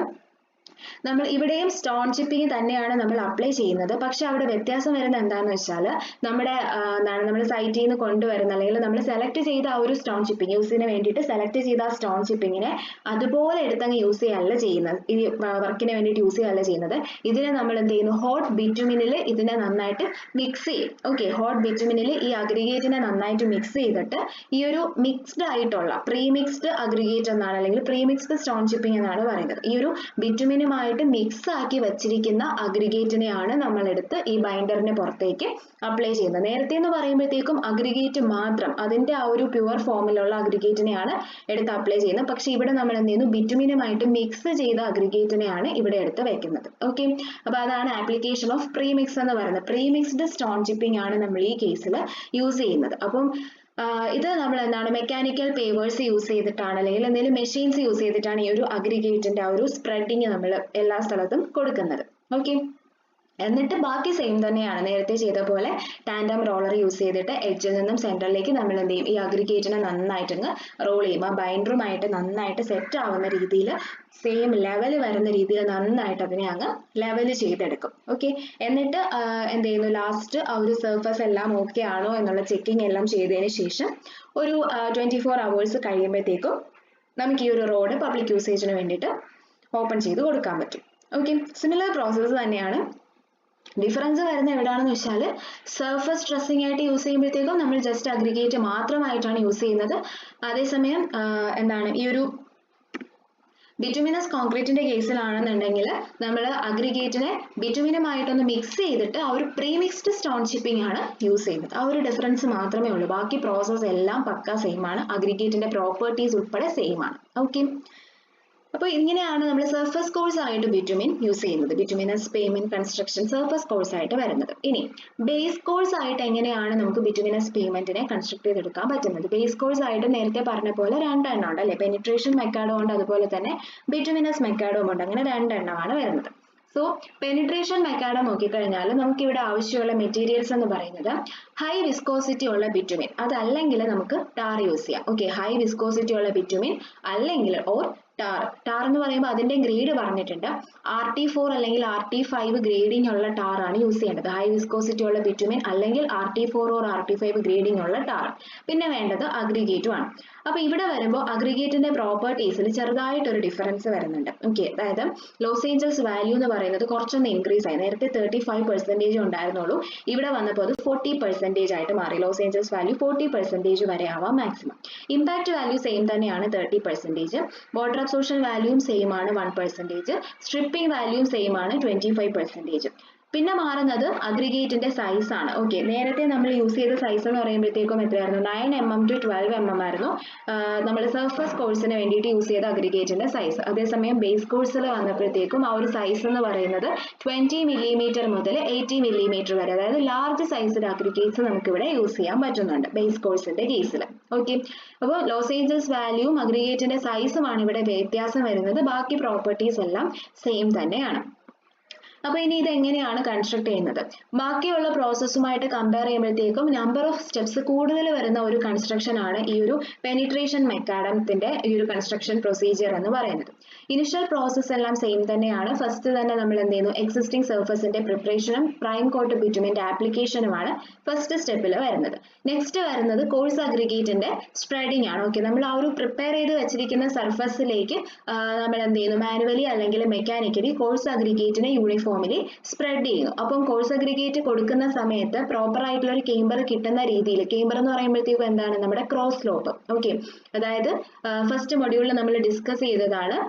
നമ്മൾ ഇവിടെയും സ്റ്റോൺ ചിപ്പിംഗ് തന്നെയാണ് നമ്മൾ അപ്ലൈ ചെയ്യുന്നത്. പക്ഷെ അവിടെ വ്യത്യാസം വരുന്നത് എന്താണെന്ന് വെച്ചാൽ നമ്മുടെ നമ്മൾ സൈറ്റിൽ നിന്ന് കൊണ്ടുവരുന്ന അല്ലെങ്കിൽ നമ്മൾ സെലക്ട് ചെയ്ത ആ ഒരു സ്റ്റോൺ ചിപ്പിംഗ് യൂസിന് വേണ്ടിയിട്ട് സെലക്ട് ചെയ്ത ആ സ്റ്റോൺ ചിപ്പിങ്ങിനെ അതുപോലെ എടുത്തങ്ങ് യൂസ് ചെയ്യല്ല ചെയ്യുന്നത്, ഈ വർക്കിന് വേണ്ടിയിട്ട് യൂസ് ചെയ്യല്ല ചെയ്യുന്നത്. ഇതിനെ നമ്മൾ എന്ത് ചെയ്യുന്നു, ഹോട്ട് ബിറ്റുമിനിൽ ഇതിനെ നന്നായിട്ട് മിക്സ് ചെയ്യും. ഓക്കെ, ഹോട്ട് ബിറ്റുമിനിൽ ഈ അഗ്രിഗേറ്റിനെ നന്നായിട്ട് മിക്സ് ചെയ്തിട്ട് ഈ ഒരു മിക്സ്ഡ് ആയിട്ടുള്ള പ്രീമിക്സ്ഡ് അഗ്രിഗേറ്റ് എന്നാണ് അല്ലെങ്കിൽ പ്രീമിക്സ്ഡ് സ്റ്റോൺ ചിപ്പിംഗ് എന്നാണ് പറയുന്നത്. ഈ ഒരു ബിറ്റുമിനുമായിട്ട് മിക്സ് ആക്കി വെച്ചിരിക്കുന്ന അഗ്രിഗേറ്റിനെയാണ് നമ്മൾ എടുത്ത് ഈ ബൈൻഡറിന് പുറത്തേക്ക് അപ്ലൈ ചെയ്യുന്നത്. നേരത്തെ എന്ന് പറയുമ്പോഴത്തേക്കും അഗ്രിഗേറ്റ് മാത്രം, അതിന്റെ ആ ഒരു പ്യുവർ ഫോമിലുള്ള അഗ്രിഗേറ്റിനെയാണ് എടുത്ത് അപ്ലൈ ചെയ്യുന്നത്. പക്ഷെ ഇവിടെ നമ്മൾ എന്ത് ചെയ്യുന്നു, ബിറ്റുമിനുമായിട്ട് മിക്സ് ചെയ്ത അഗ്രിഗേറ്റിനെയാണ് ഇവിടെ എടുത്ത് വെക്കുന്നത്. ഓക്കെ, അപ്പൊ അതാണ് ആപ്ലിക്കേഷൻ ഓഫ് പ്രീമിക്സ് എന്ന് പറയുന്നത്. പ്രീമിക്സ്ഡ് സ്റ്റോൺ ചിപ്പിംഗ് ആണ് നമ്മൾ ഈ കേസിൽ യൂസ് ചെയ്യുന്നത്. അപ്പം ഇത് നമ്മൾ എന്താണ്, മെക്കാനിക്കൽ പേവേഴ്സ് യൂസ് ചെയ്തിട്ടാണ് അല്ലെങ്കിൽ എന്തെങ്കിലും മെഷീൻസ് യൂസ് ചെയ്തിട്ടാണ് ഈ ഒരു അഗ്രിഗേറ്റിന്റെ ആ ഒരു സ്പ്രെഡിങ് നമ്മൾ എല്ലാ സ്ഥലത്തും കൊടുക്കുന്നത്. ഓക്കെ, എന്നിട്ട് ബാക്കി സെയിം തന്നെയാണ്, നേരത്തെ ചെയ്ത പോലെ ടാൻഡം റോളർ യൂസ് ചെയ്തിട്ട് എഡ്ജിൽ നിന്നും സെന്ററിലേക്ക് നമ്മൾ എന്ത് ചെയ്യും, ഈ അഗ്രിഗേറ്റിനെ നന്നായിട്ടങ്ങ് റോൾ ചെയ്യും. ആ ബൈൻഡറുമായിട്ട് നന്നായിട്ട് സെറ്റ് ആവുന്ന രീതിയിൽ, സെയിം ലെവൽ വരുന്ന രീതിയിൽ നന്നായിട്ട് അതിനെ അങ്ങ് ലെവൽ ചെയ്തെടുക്കും. ഓക്കെ, എന്നിട്ട് എന്ത് ചെയ്യുന്നു, ലാസ്റ്റ് ആ ഒരു സർഫസ് എല്ലാം ഓക്കെ ആണോ എന്നുള്ള ചെക്കിംഗ് എല്ലാം ചെയ്തതിന് ശേഷം ഒരു 24 hours കഴിയുമ്പോഴത്തേക്കും നമുക്ക് ഈ ഒരു റോഡ് പബ്ലിക് യൂസേജിന് വേണ്ടിയിട്ട് ഓപ്പൺ ചെയ്ത് കൊടുക്കാൻ പറ്റും. ഓക്കെ, സിമിലർ പ്രോസസ്സ് തന്നെയാണ്. ഡിഫറൻസ് വരുന്ന എവിടെയാണെന്ന് വെച്ചാൽ സർഫസ് ഡ്രസ്സിംഗ് ആയിട്ട് യൂസ് ചെയ്യുമ്പോഴത്തേക്കും നമ്മൾ ജസ്റ്റ് അഗ്രിഗേറ്റ് മാത്രമായിട്ടാണ് യൂസ് ചെയ്യുന്നത്. അതേസമയം എന്താണ്, ഈ ഒരു ബിറ്റുമിനസ് കോൺക്രീറ്റിന്റെ കേസിലാണെന്നുണ്ടെങ്കിൽ നമ്മൾ അഗ്രിഗേറ്റിനെ ബിറ്റുമിനുമായിട്ടൊന്ന് മിക്സ് ചെയ്തിട്ട് ആ ഒരു പ്രീമിക്സ്ഡ് സ്റ്റോൺ ചിപ്പിംഗ് ആണ് യൂസ് ചെയ്യുന്നത്. ആ ഒരു ഡിഫറൻസ് മാത്രമേ ഉള്ളൂ. ബാക്കി പ്രോസസ്സ് എല്ലാം പക്ക സെയിം ആണ്. അഗ്രിഗേറ്റിന്റെ പ്രോപ്പർട്ടീസ് ഉൾപ്പെടെ സെയിം ആണ്. ഓക്കെ, അപ്പോൾ ഇങ്ങനെയാണ് നമ്മൾ സർഫസ് കോഴ്സ് ആയിട്ട് ബിറ്റുമിൻ യൂസ് ചെയ്യുന്നത്. Bituminous payment construction surface course ആയിട്ട് വരുന്നത്. ഇനി ബേസ് കോഴ്സ് ആയിട്ട് എങ്ങനെയാണ് നമുക്ക് ബിറ്റുമിനസ് പേയ്മെന്റിനെ കൺസ്ട്രക്ട് ചെയ്തെടുക്കാൻ പറ്റുന്നത്? ബേസ് കോഴ്സ് ആയിട്ട് നേരത്തെ പറഞ്ഞ പോലെ രണ്ടെണ്ണം ഉണ്ട് അല്ലെ. പെനിട്രേഷൻ മെക്കാഡോ ഉണ്ട്, അതുപോലെ തന്നെ ബിറ്റുമിനസ് മെക്കാഡോ ഉണ്ട്. അങ്ങനെ രണ്ടെണ്ണമാണ് വരുന്നത്. സോ പെനിട്രേഷൻ മെക്കാഡോ നോക്കിക്കഴിഞ്ഞാൽ നമുക്ക് ഇവിടെ ആവശ്യമുള്ള മെറ്റീരിയൽസ് എന്ന് പറയുന്നത് ഹൈ വിസ്കോസിറ്റി ഉള്ള ബിറ്റുമിൻ, അതല്ലെങ്കിൽ നമുക്ക് ടാർ യൂസ് ചെയ്യാം. ഓക്കെ, ഹൈ വിസ്കോസിറ്റി ഉള്ള ബിറ്റുമിൻ അല്ലെങ്കിൽ ഓർ ടാർ എന്ന് പറയുമ്പോൾ അതിന്റെ ഗ്രേഡ് പറഞ്ഞിട്ടുണ്ട്. RT4 അല്ലെങ്കിൽ RT5 ഗ്രേഡിംഗ് ഉള്ള ടാർ ആണ് യൂസ് ചെയ്യേണ്ടത്. ഹൈ വിസ്കോസിറ്റി ഉള്ള ബിറ്റുമിൻ അല്ലെങ്കിൽ RT4 ഓർ RT5 ഗ്രേഡിംഗ് ഉള്ള ടാർ. പിന്നെ വേണ്ടത് അഗ്രിഗേറ്റും ആണ്. അപ്പൊ ഇവിടെ വരുമ്പോൾ അഗ്രിഗേറ്റിന്റെ പ്രോപ്പർട്ടീസിൽ ചെറുതായിട്ടൊരു ഡിഫറൻസ് വരുന്നുണ്ട്. ഓക്കെ, അതായത് ലോസ് ഏഞ്ചൽസ് വാല്യൂ എന്ന് പറയുന്നത് കുറച്ചൊന്ന് ഇൻക്രീസ് ആയി. നേരത്തെ 35% ഉണ്ടായിരുന്നുള്ളൂ, ഇവിടെ വന്നപ്പോൾ അത് 40% ആയിട്ട് മാറി. ലോസ് ഏഞ്ചൽസ് വാല്യൂ 40% വരെ ആവാം മാക്സിമം. ഇമ്പാക്ട് വാല്യൂ സെയിം തന്നെയാണ് 30%. വാട്ടർ അബ്സോർപ്ഷൻ വാല്യൂം സെയിം ആണ് 1%. സ്ട്രിപ്പിംഗ് വാല്യൂം സെയിം ആണ് 25%. പിന്നെ മാറുന്നത് അഗ്രിഗേറ്റിന്റെ സൈസ് ആണ്. ഓക്കെ, നേരത്തെ നമ്മൾ യൂസ് ചെയ്ത സൈസ് എന്ന് പറയുമ്പോഴത്തേക്കും എത്രയായിരുന്നു, 9 mm to 12 mm ആയിരുന്നു നമ്മൾ സർഫസ് കോഴ്സിന് വേണ്ടിയിട്ട് യൂസ് ചെയ്ത അഗ്രിഗേറ്റിന്റെ സൈസ്. അതേസമയം ബേസ് കോഴ്സിൽ വന്നപ്പോഴത്തേക്കും ആ ഒരു സൈസ് എന്ന് പറയുന്നത് 20 mm മുതൽ 80 mm വരെ, അതായത് ലാർജ് സൈസിൽ അഗ്രിഗേറ്റ്സ് നമുക്ക് ഇവിടെ യൂസ് ചെയ്യാൻ പറ്റുന്നുണ്ട് ബേസ് കോഴ്സിന്റെ കേസിൽ. ഓക്കെ, അപ്പോൾ ലോസ് ഏഞ്ചൽസ് വാല്യൂവും അഗ്രിഗേറ്റിന്റെ സൈസുമാണ് ഇവിടെ വ്യത്യാസം വരുന്നത്. ബാക്കി പ്രോപ്പർട്ടീസ് എല്ലാം സെയിം തന്നെയാണ്. അപ്പോൾ ഇനി ഇത് എങ്ങനെയാണ് കൺസ്ട്രക്ട് ചെയ്യുന്നത്? ബാക്കിയുള്ള പ്രോസസ്സുമായിട്ട് കമ്പയർ ചെയ്യുമ്പോഴത്തേക്കും നമ്പർ ഓഫ് സ്റ്റെപ്സ് കൂടുതൽ വരുന്ന ഒരു കൺസ്ട്രക്ഷൻ ആണ് ഈ ഒരു പെനിട്രേഷൻ മെക്കാഡത്തിന്റെ ഈ ഒരു കൺസ്ട്രക്ഷൻ പ്രൊസീജിയർ എന്ന് പറയുന്നത്. ഇനിഷ്യൽ പ്രോസസ്സ് എല്ലാം സെയിം തന്നെയാണ്. ഫസ്റ്റ് തന്നെ നമ്മൾ എന്ത് ചെയ്യുന്നു, എക്സിസ്റ്റിംഗ് സർഫസിന്റെ പ്രിപ്പറേഷനും പ്രൈം കോട്ട് ബിറ്റുമിന്റെ ആപ്ലിക്കേഷനുമാണ് ഫസ്റ്റ് സ്റ്റെപ്പിൽ വരുന്നത്. നെക്സ്റ്റ് വരുന്നത് കോഴ്സ് അഗ്രിഗേറ്റിന്റെ സ്പ്രെഡിംഗ് ആണ്. ഓക്കെ, നമ്മൾ ആ ഒരു പ്രിപ്പയർ ചെയ്ത് വെച്ചിരിക്കുന്ന സർഫസിലേക്ക് നമ്മൾ എന്ത് ചെയ്യുന്നു, മാനുവലി അല്ലെങ്കിൽ മെക്കാനിക്കലി കോഴ്സ് അഗ്രിഗേറ്റിനെ യൂണിഫോമിലി സ്പ്രെഡ് ചെയ്യുന്നു. അപ്പം കോഴ്സ് അഗ്രിഗേറ്റ് കൊടുക്കുന്ന സമയത്ത് പ്രോപ്പർ ആയിട്ടുള്ള ഒരു കേംബർ കിട്ടുന്ന രീതിയിൽ, കേംബർ എന്ന് പറയുമ്പോഴത്തേക്കും എന്താണ്, നമ്മുടെ ക്രോസ് സ്ലോപ്പ്. ഓക്കെ, അതായത് ഫസ്റ്റ് മൊഡ്യൂളിൽ നമ്മൾ ഡിസ്കസ് ചെയ്തതാണ്,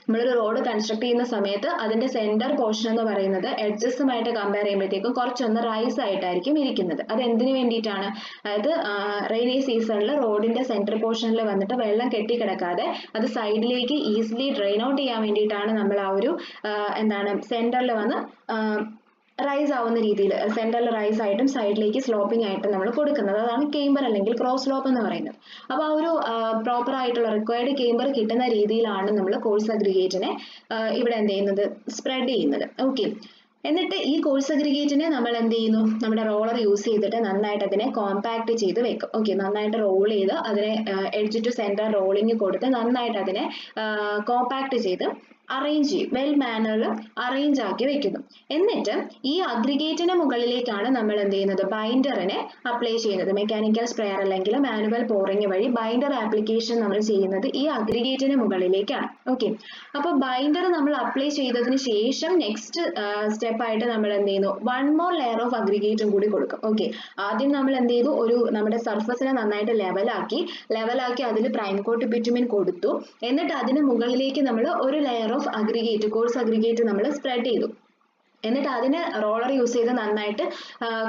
നമ്മളൊരു റോഡ് കൺസ്ട്രക്ട് ചെയ്യുന്ന സമയത്ത് അതിന്റെ സെന്റർ പോർഷൻ എന്ന് പറയുന്നത് എഡ്ജസുമായിട്ട് കമ്പയർ ചെയ്യുമ്പോഴത്തേക്കും കുറച്ചൊന്ന് റൈസ് ആയിട്ടായിരിക്കും ഇരിക്കുന്നത്. അത് എന്തിനു വേണ്ടിയിട്ടാണ്? അതായത് റെയിനി സീസണിൽ റോഡിന്റെ സെന്റർ പോർഷനിൽ വന്നിട്ട് വെള്ളം കെട്ടിക്കിടക്കാതെ അത് സൈഡിലേക്ക് ഈസിലി ഡ്രെയിൻ ഔട്ട് ചെയ്യാൻ വേണ്ടിയിട്ടാണ് നമ്മൾ ആ ഒരു എന്താണ് സെന്ററിൽ വന്ന് റൈസ് ആവുന്ന രീതിയിൽ, സെന്ററിൽ റൈസ് ആയിട്ടും സൈഡിലേക്ക് സ്ലോപ്പിംഗ് ആയിട്ടും നമ്മൾ കൊടുക്കുന്നത്. അതാണ് കേംബർ അല്ലെങ്കിൽ ക്രോസ് സ്ലോപ്പ് എന്ന് പറയുന്നത്. അപ്പോൾ ആ ഒരു പ്രോപ്പർ ആയിട്ടുള്ള റിക്വയർഡ് കേംബർ കിട്ടുന്ന രീതിയിലാണ് നമ്മൾ കോഴ്സ് അഗ്രിഗേറ്റിനെ ഇവിടെ എന്ത് ചെയ്യുന്നത്, സ്പ്രെഡ് ചെയ്യുന്നത്. ഓക്കെ, എന്നിട്ട് ഈ കോഴ്സ് അഗ്രിഗേറ്റിനെ നമ്മൾ എന്ത് ചെയ്യുന്നു, നമ്മുടെ റോളർ യൂസ് ചെയ്തിട്ട് നന്നായിട്ട് അതിനെ കോമ്പാക്ട് ചെയ്ത് വെക്കും. ഓക്കെ, നന്നായിട്ട് റോൾ ചെയ്ത് അതിനെ എഡ്ജ് ടു സെന്റർ റോളിങ് കൊടുത്ത് നന്നായിട്ട് അതിനെ കോമ്പാക്ട് ചെയ്ത് അറേഞ്ച് ചെയ്യും, വെൽ മാനറിൽ അറേഞ്ച് ആക്കി വെക്കുന്നു. എന്നിട്ട് ഈ അഗ്രിഗേറ്റിന് മുകളിലേക്കാണ് നമ്മൾ എന്ത് ചെയ്യുന്നത്, ബൈൻഡറിനെ അപ്ലൈ ചെയ്യുന്നത്. മെക്കാനിക്കൽ സ്പ്രെയർ അല്ലെങ്കിൽ മാനുവൽ പോറിംഗ് വഴി ബൈൻഡർ ആപ്ലിക്കേഷൻ നമ്മൾ ചെയ്യുന്നത് ഈ അഗ്രിഗേറ്റിന് മുകളിലേക്കാണ്. ഓക്കെ, അപ്പോൾ ബൈൻഡർ നമ്മൾ അപ്ലൈ ചെയ്തതിന് ശേഷം നെക്സ്റ്റ് സ്റ്റെപ്പ് ആയിട്ട് നമ്മൾ എന്ത് ചെയ്യുന്നു, വൺ മോർ ലെയർ ഓഫ് അഗ്രിഗേറ്റും കൂടി കൊടുക്കും. ഓക്കെ, ആദ്യം നമ്മൾ എന്ത് ചെയ്തു, ഒരു നമ്മുടെ സർഫസിനെ നന്നായിട്ട് ലെവലാക്കി അതിൽ പ്രൈം കോട്ട് ബിറ്റുമിൻ കൊടുത്തു. എന്നിട്ട് അതിന് മുകളിലേക്ക് നമ്മൾ ഒരു layer of aggregate, coarse aggregate നമ്മൾ സ്പ്രെഡ് ചെയ്തു. എന്നിട്ട് അതിനെ റോളർ യൂസ് ചെയ്ത് നന്നായിട്ട്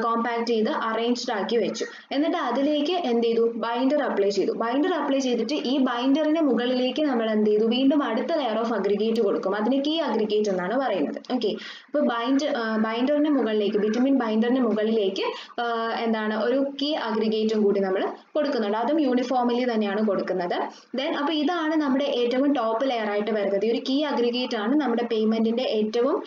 കോമ്പാക്ട് ചെയ്ത് അറേഞ്ച്ഡ് ആക്കി വെച്ചു. എന്നിട്ട് അതിലേക്ക് എന്ത് ചെയ്തു, ബൈൻഡർ അപ്ലൈ ചെയ്തു. ബൈൻഡർ അപ്ലൈ ചെയ്തിട്ട് ഈ ബൈൻഡറിന് മുകളിലേക്ക് നമ്മൾ എന്ത് ചെയ്തു, വീണ്ടും അടുത്ത ലെയർ ഓഫ് അഗ്രിഗേറ്റ് കൊടുക്കും. അതിന് കീ അഗ്രിഗേറ്റ് എന്നാണ് പറയുന്നത്. ഓക്കെ, അപ്പോൾ ബൈൻഡറിന് മുകളിലേക്ക്, ബിറ്റുമിൻ ബൈൻഡറിന് മുകളിലേക്ക് എന്താണ്, ഒരു കീ അഗ്രിഗേറ്റും കൂടി നമ്മൾ കൊടുക്കുന്നുണ്ട്. അതും യൂണിഫോമിലി തന്നെയാണ് കൊടുക്കുന്നത്. ദെൻ അപ്പോൾ ഇതാണ് നമ്മുടെ ഏറ്റവും ടോപ്പ് ലെയർ ആയിട്ട് വരുന്നത്. ഈ ഒരു കീ അഗ്രിഗേറ്റ് ആണ് നമ്മുടെ പേയ്മെന്റിന്റെ ഏറ്റവും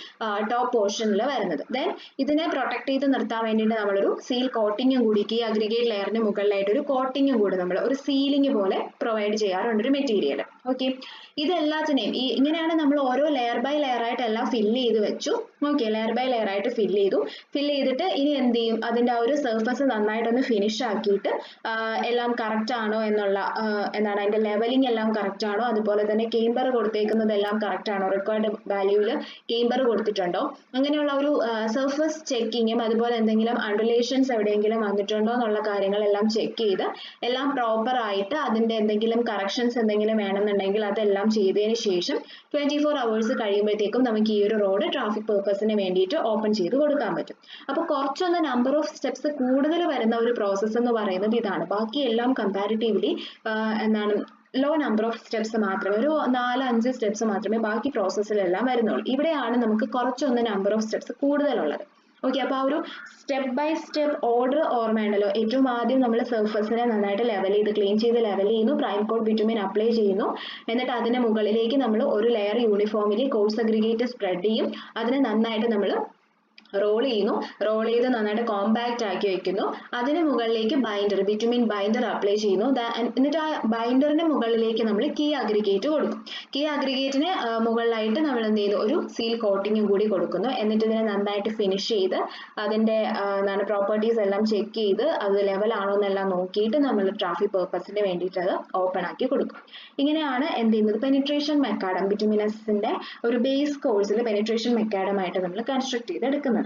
ടോപ്പ് പോർഷൻ വരുന്നത്. ദെൻ ഇതിനെ പ്രൊട്ടക്ട് ചെയ്ത് നിർത്താൻ വേണ്ടിയിട്ട് നമ്മളൊരു സീൽ കോട്ടിങ്ങും കൂടി, ഈ അഗ്രിഗേറ്റ് ലെയറിന് മുകളിലായിട്ട് ഒരു കോട്ടിങ്ങും കൂടി നമ്മൾ ഒരു സീലിംഗ് പോലെ പ്രൊവൈഡ് ചെയ്യാറുണ്ട്, ഒരു മെറ്റീരിയൽ. ഓക്കെ, ഇതെല്ലാത്തിനെയും ഇങ്ങനെയാണ് നമ്മൾ ഓരോ ലെയർ ബൈ ലെയർ ആയിട്ട് എല്ലാം ഫില്ല് ചെയ്ത് വെച്ചു. ഓക്കെ, ലെയർ ബൈ ലെയർ ആയിട്ട് ഫില്ല് ചെയ്തിട്ട് ഇനി എന്ത് ചെയ്യും, അതിന്റെ ആ ഒരു സർഫസ് നന്നായിട്ടൊന്ന് ഫിനിഷ് ആക്കിയിട്ട് എല്ലാം കറക്റ്റ് ആണോ എന്നുള്ള എന്താണ് അതിന്റെ ലെവലിംഗ് എല്ലാം കറക്റ്റ് ആണോ, അതുപോലെ തന്നെ കേംബർ കൊടുത്തേക്കുന്നത് എല്ലാം കറക്റ്റ് ആണോ, റിക്വയർഡ് വാല്യൂവിൽ കേംബർ കൊടുത്തിട്ടുണ്ടോ, അങ്ങനെയുള്ള ഒരു സർഫസ് ചെക്കിങ്ങും അതുപോലെ എന്തെങ്കിലും അണ്ടുലേഷൻസ് എവിടെയെങ്കിലും വന്നിട്ടുണ്ടോ എന്നുള്ള കാര്യങ്ങളെല്ലാം ചെക്ക് ചെയ്ത് എല്ലാം പ്രോപ്പർ ആയിട്ട് അതിന്റെ എന്തെങ്കിലും കറക്ഷൻസ് എന്തെങ്കിലും വേണമെന്നുണ്ടെങ്കിൽ അതെല്ലാം ചെയ്തതിന് ശേഷം 24 hours കഴിയുമ്പോഴത്തേക്കും നമുക്ക് ഈ ഒരു റോഡ് ട്രാഫിക് പേർപ്പസിന് വേണ്ടിയിട്ട് ഓപ്പൺ ചെയ്ത് കൊടുക്കാൻ പറ്റും. അപ്പോൾ കുറച്ചൊന്ന് നമ്പർ ഓഫ് സ്റ്റെപ്സ് കൂടുതൽ വരുന്ന ഒരു പ്രോസസ്സ് എന്ന് പറയുന്നത് ഇതാണ്. ബാക്കി എല്ലാം കമ്പാരിറ്റീവ്ലി എന്താണ് ലോ നമ്പർ ഓഫ് സ്റ്റെപ്സ് മാത്രമേ, ഒരു 4-5 സ്റ്റെപ്സ് മാത്രമേ ബാക്കി പ്രോസസ്സിലെല്ലാം വരുന്നുള്ളൂ. ഇവിടെയാണ് നമുക്ക് കുറച്ചൊന്ന് നമ്പർ ഓഫ് സ്റ്റെപ്സ് കൂടുതലുള്ളത്. ഓക്കെ, അപ്പോൾ ആ ഒരു സ്റ്റെപ്പ് ബൈ സ്റ്റെപ്പ് ഓർഡർ ഓർമ്മയുണ്ടല്ലോ. ഏറ്റവും ആദ്യം നമ്മൾ സർഫസിനെ നന്നായിട്ട് ക്ലീൻ ചെയ്ത് ലെവൽ ചെയ്യുന്നു, പ്രൈം കോട്ട് ബിറ്റുമിൻ അപ്ലൈ ചെയ്യുന്നു. എന്നിട്ട് അതിന് മുകളിലേക്ക് നമ്മൾ ഒരു layer uniformly coarse aggregate spread ചെയ്യും. അതിനെ നന്നായിട്ട് നമ്മൾ റോൾ ചെയ്ത് നന്നായിട്ട് കോമ്പാക്ട് ആക്കി വെക്കുന്നു. അതിന് മുകളിലേക്ക് ബിറ്റുമിൻ ബൈൻഡർ അപ്ലൈ ചെയ്യുന്നു. എന്നിട്ട് ആ ബൈൻഡറിന് മുകളിലേക്ക് നമ്മൾ കീ അഗ്രിഗേറ്റ് കൊടുക്കും. കീ അഗ്രിഗേറ്റിന് മുകളിലായിട്ട് നമ്മൾ എന്ത് ചെയ്യുന്നു, ഒരു സീൽ കോട്ടിങ്ങും കൂടി കൊടുക്കുന്നു. എന്നിട്ട് ഇതിനെ നന്നായിട്ട് ഫിനിഷ് ചെയ്ത് അതിന്റെ എന്താണ് പ്രോപ്പർട്ടീസ് എല്ലാം ചെക്ക് ചെയ്ത് അത് ലെവൽ ആണോ എന്നെല്ലാം നോക്കിയിട്ട് നമ്മൾ ട്രാഫിക് പേർപ്പസിന് വേണ്ടിയിട്ട് അത് ഓപ്പൺ ആക്കി കൊടുക്കും. ഇങ്ങനെയാണ് എന്ത് ചെയ്യുന്നത്, പെനിട്രേഷൻ മെക്കാഡം, ബിറ്റുമിനസിന്റെ ഒരു ബേസ് കോഴ്സിൽ പെനിട്രേഷൻ മെക്കാഡമായിട്ട് നമ്മൾ കൺസ്ട്രക്ട് ചെയ്തെടുക്കുന്നത്.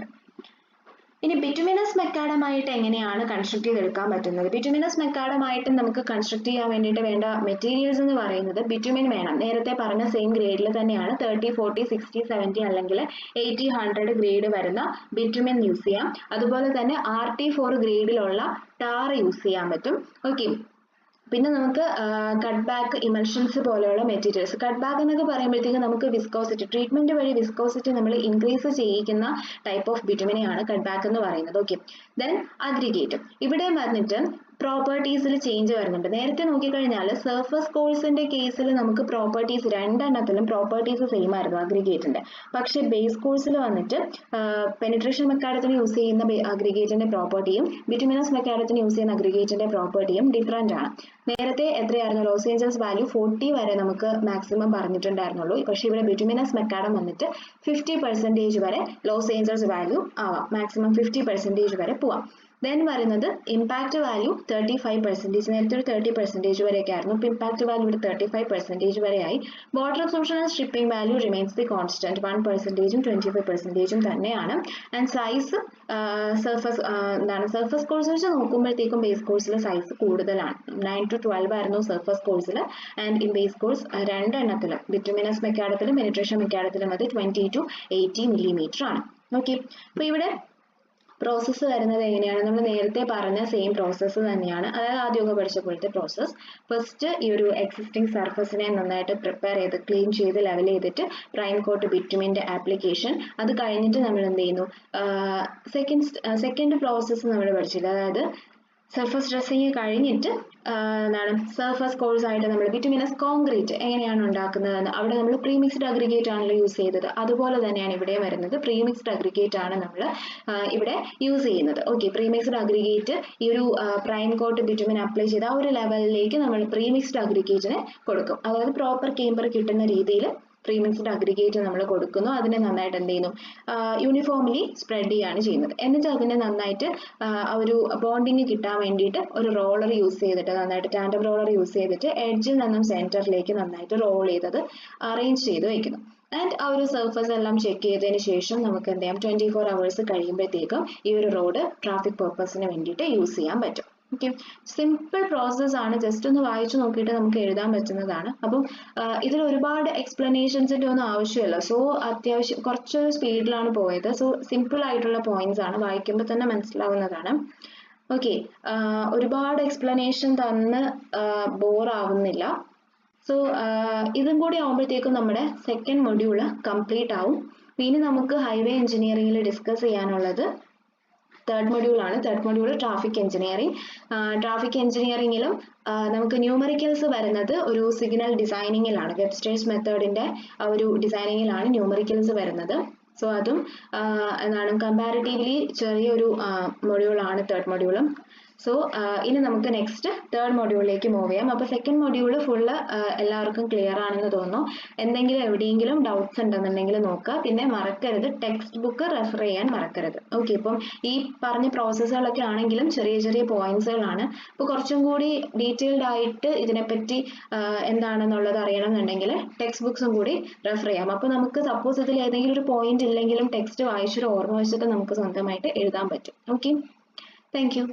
ഇനി ബിറ്റുമിനസ് മെക്കാഡമായിട്ട് എങ്ങനെയാണ് കൺസ്ട്രക്ട് ചെയ്തെടുക്കാൻ പറ്റുന്നത്? ബിറ്റുമിനസ് മെക്കാഡമായിട്ട് നമുക്ക് കൺസ്ട്രക്ട് ചെയ്യാൻ വേണ്ടിയിട്ട് വേണ്ട മെറ്റീരിയൽസ് എന്ന് പറയുന്നത് ബിറ്റുമിൻ വേണം. നേരത്തെ പറഞ്ഞ സെയിം ഗ്രേഡിൽ തന്നെയാണ് 30, 40, 60, 70 അല്ലെങ്കിൽ 80, 100 ഗ്രേഡ് വരുന്ന ബിറ്റുമിൻ യൂസ് ചെയ്യാം. അതുപോലെ തന്നെ RT4 ഗ്രേഡിലുള്ള ടാർ യൂസ് ചെയ്യാൻ പറ്റും. ഓക്കെ, പിന്നെ നമുക്ക് കട്ട് ബാക്ക് ഇമൽഷൻസ് പോലെയുള്ള മെറ്റീരിയൽസ്. കട്ട് ബാക്ക് എന്നൊക്കെ പറയുമ്പോഴത്തേക്ക് നമുക്ക് വിസ്കോസിറ്റി, ട്രീറ്റ്മെന്റ് വഴി വിസ്കോസിറ്റി നമ്മൾ ഇൻക്രീസ് ചെയ്യിക്കുന്ന ടൈപ്പ് ഓഫ് ബിറ്റുമിനെയാണ് കട്ട് ബാക്ക് എന്ന് പറയുന്നത്. Okay, then aggregate. ഇവിടെ വന്നിട്ട് പ്രോപ്പർട്ടീസിൽ ചേഞ്ച് വരുന്നുണ്ട്. നേരത്തെ നോക്കിക്കഴിഞ്ഞാൽ സർഫസ് കോഴ്സിന്റെ കേസിൽ നമുക്ക് പ്രോപ്പർട്ടീസ് രണ്ടെണ്ണത്തിലും പ്രോപ്പർട്ടീസ് സെയിം ആയിരുന്നു അഗ്രിഗേറ്റിന്റെ. പക്ഷെ ബേസ് കോഴ്സിൽ വന്നിട്ട് പെനിട്രേഷൻ മെക്കാഡത്തിന് യൂസ് ചെയ്യുന്ന അഗ്രിഗേറ്റിന്റെ പ്രോപ്പർട്ടിയും ബിറ്റുമിനസ് മെക്കാഡത്തിന് യൂസ് ചെയ്യുന്ന അഗ്രിഗേറ്റിന്റെ പ്രോപ്പർട്ടിയും ഡിഫറെന്റ് ആണ്. നേരത്തെ എത്രയായിരുന്നു ലോസ് ഏഞ്ചൽസ് വാല്യൂ 40 വരെ നമുക്ക് മാക്സിമം പറഞ്ഞിട്ടുണ്ടായിരുന്നുള്ളൂ. പക്ഷെ ഇവിടെ ബിറ്റുമിനസ് മെക്കാഡം വന്നിട്ട് 50% വരെ ലോസ് ഏഞ്ചൽസ് വാല്യൂ ആവാം, മാക്സിമം 50% വരെ പോവാം. ദെൻ വരുന്നത് ഇമ്പാക്ട് വാല്യൂ 35%, നേരത്തെ ഒരു 30% വരെയൊക്കെ ആയിരുന്നു. ഇപ്പൊ ഇമ്പാക്ട് വാല്യൂ ഇവിടെ 35% വരെയായി. Water absorption and stripping value remains the constant, 1%ഉം 25%ഉം തന്നെയാണ്. ആൻഡ് സൈസ് സർഫസ് കോഴ്സ് വെച്ച് നോക്കുമ്പോഴത്തേക്കും ബേസ് കോഴ്സിൽ സൈസ് കൂടുതലാണ്. 9 to 12 ആയിരുന്നു സർഫസ് കോഴ്സിൽ. ആൻഡ് ഇൻ ബേസ് കോഴ്സ് രണ്ടെണ്ണത്തിലും ബിറ്റുമിനസ് മെക്കാഡത്തിലും പെനിട്രേഷൻ മെക്കാഡത്തിലും അത് 20 to 80 millimeter ആണ്. ഓക്കെ, അപ്പൊ ഇവിടെ പ്രോസസ്സ് വരുന്നത് എങ്ങനെയാണ്? നമ്മൾ നേരത്തെ പറഞ്ഞ സെയിം പ്രോസസ്സ് തന്നെയാണ്, അതായത് ആദ്യമൊക്കെ പഠിച്ച പോലത്തെ പ്രോസസ്സ്. ഫസ്റ്റ് ഈ ഒരു എക്സിസ്റ്റിംഗ് സർഫസിനെ നന്നായിട്ട് പ്രിപ്പയർ ചെയ്ത് ക്ലീൻ ചെയ്ത് ലെവൽ ചെയ്തിട്ട് പ്രൈം കോട്ട് ബിറ്റുമിന്റെ ആപ്ലിക്കേഷൻ. അത് കഴിഞ്ഞിട്ട് നമ്മൾ എന്ത് ചെയ്യുന്നു? സെക്കൻഡ് പ്രോസസ്സ് നമ്മൾ പഠിച്ചില്ല, അതായത് സർഫസ് ഡ്രസ്സിങ് കഴിഞ്ഞിട്ട് എന്താണ് സർഫസ് കോഴ്സ് ആയിട്ട് നമ്മൾ ബിറ്റുമിനസ് കോൺക്രീറ്റ് എങ്ങനെയാണ് ഉണ്ടാക്കുന്നതെന്ന് അവിടെ നമ്മൾ പ്രീമിക്സ്ഡ് അഗ്രിഗേറ്റ് ആണല്ലോ യൂസ് ചെയ്തത്. അതുപോലെ തന്നെയാണ് ഇവിടെ വരുന്നത്. പ്രീമിക്സ്ഡ് അഗ്രിഗേറ്റ് ആണ് നമ്മൾ ഇവിടെ യൂസ് ചെയ്യുന്നത്. ഓക്കെ, പ്രീമിക്സ്ഡ് അഗ്രിഗേറ്റ് ഈ ഒരു പ്രൈം കോട്ട് ബിറ്റുമിൻ അപ്ലൈ ചെയ്ത ആ ഒരു ലെവലിലേക്ക് നമ്മൾ പ്രീമിക്സ്ഡ് അഗ്രിഗേറ്റിനെ കൊടുക്കും. അതായത് പ്രോപ്പർ കേമ്പർ കിട്ടുന്ന രീതിയിൽ പ്രീമിക്സ്ഡ് അഗ്രിഗേറ്റ് നമ്മൾ കൊടുക്കുന്നു. അതിനെ നന്നായിട്ട് എന്ത് ചെയ്യുന്നു? യൂണിഫോംലി സ്പ്രെഡ് ചെയ്യാണ് ചെയ്യുന്നത്. എന്നിട്ട് അതിനെ നന്നായിട്ട് ഒരു ബോണ്ടിങ് കിട്ടാൻ വേണ്ടിയിട്ട് ഒരു റോളർ യൂസ് ചെയ്തിട്ട് നന്നായിട്ട് ടാൻഡം റോളർ യൂസ് ചെയ്തിട്ട് എഡ്ജിൽ നിന്നും സെന്ററിലേക്ക് നന്നായിട്ട് റോൾ ചെയ്തത് അറേഞ്ച് ചെയ്ത് വെക്കുന്നു. ആൻഡ് ആ ഒരു സർഫസ് എല്ലാം ചെക്ക് ചെയ്തതിന് ശേഷം നമുക്ക് എന്ത് ചെയ്യാം? 24 hours കഴിയുമ്പോഴത്തേക്കും ഈ ഒരു റോഡ് ട്രാഫിക് പർപ്പസിന് വേണ്ടിയിട്ട് യൂസ് ചെയ്യാൻ പറ്റും. ഓക്കെ, സിമ്പിൾ പ്രോസസ് ആണ്. ജസ്റ്റ് ഒന്ന് വായിച്ചു നോക്കിയിട്ട് നമുക്ക് എഴുതാൻ പറ്റുന്നതാണ്. അപ്പം ഇതിൽ ഒരുപാട് എക്സ്പ്ലനേഷൻസിന്റെ ഒന്നും ആവശ്യമില്ല. സോ അത്യാവശ്യം കുറച്ച് സ്പീഡിലാണ് പോയത്. സോ സിമ്പിൾ ആയിട്ടുള്ള പോയിന്റ്സ് ആണ്, വായിക്കുമ്പോൾ തന്നെ മനസ്സിലാവുന്നതാണ്. ഓക്കെ, ഒരുപാട് എക്സ്പ്ലനേഷൻ തന്ന് ബോർ ആവുന്നില്ല. സോ ഇതും കൂടി ആവുമ്പോഴത്തേക്കും നമ്മുടെ സെക്കൻഡ് മൊഡ്യൂൾ കംപ്ലീറ്റ് ആവും. ഇനി നമുക്ക് ഹൈവേ എഞ്ചിനീയറിംഗിൽ ഡിസ്കസ് ചെയ്യാനുള്ളത് തേർഡ് മൊഡ്യൂൾ ആണ്. Third module traffic engineering. Traffic എഞ്ചിനീയറിംഗിലും നമുക്ക് ന്യൂമറിക്കൽസ് വരുന്നത് ഒരു സിഗ്നൽ ഡിസൈനിങ്ങിലാണ്. വെബ്സ്റ്റേഴ്സ് മെത്തേഡിന്റെ ആ ഒരു ഡിസൈനിങ്ങിലാണ് ന്യൂമറിക്കൽസ് വരുന്നത്. സോ അതും എന്താണ് കമ്പാരിറ്റീവ്ലി ചെറിയൊരു മൊഡ്യൂളാണ് തേർഡ് മൊഡ്യൂളും. സോ ഇനി നമുക്ക് നെക്സ്റ്റ് തേർഡ് മൊഡ്യൂളിലേക്ക് മൂവ് ചെയ്യാം. അപ്പോൾ സെക്കൻഡ് മൊഡ്യൂൾ ഫുള്ള് എല്ലാവർക്കും ക്ലിയർ ആണെന്ന് തോന്നുന്നു. എന്തെങ്കിലും എവിടെയെങ്കിലും ഡൗട്ട്സ് ഉണ്ടെന്നുണ്ടെങ്കിൽ നോക്കുക. പിന്നെ മറക്കരുത്, ടെക്സ്റ്റ് ബുക്ക് റെഫർ ചെയ്യാൻ മറക്കരുത്. ഓക്കെ, ഇപ്പം ഈ പറഞ്ഞ പ്രോസസ്സുകളൊക്കെ ആണെങ്കിലും ചെറിയ ചെറിയ പോയിന്റ്സുകളാണ്. അപ്പോൾ കുറച്ചും കൂടി ഡീറ്റെയിൽഡ് ആയിട്ട് ഇതിനെപ്പറ്റി എന്താണെന്നുള്ളത് അറിയണം എന്നുണ്ടെങ്കിൽ ടെക്സ്റ്റ് ബുക്സും കൂടി റെഫർ ചെയ്യാം. അപ്പോൾ നമുക്ക് സപ്പോസ് ഇതിൽ ഏതെങ്കിലും ഒരു പോയിന്റ് ഇല്ലെങ്കിലും ടെക്സ്റ്റ് വായിച്ചിട്ട് ഓർമ്മ വെച്ചിട്ട് നമുക്ക് സ്വന്തമായിട്ട് എഴുതാൻ പറ്റും. Okay, thank you.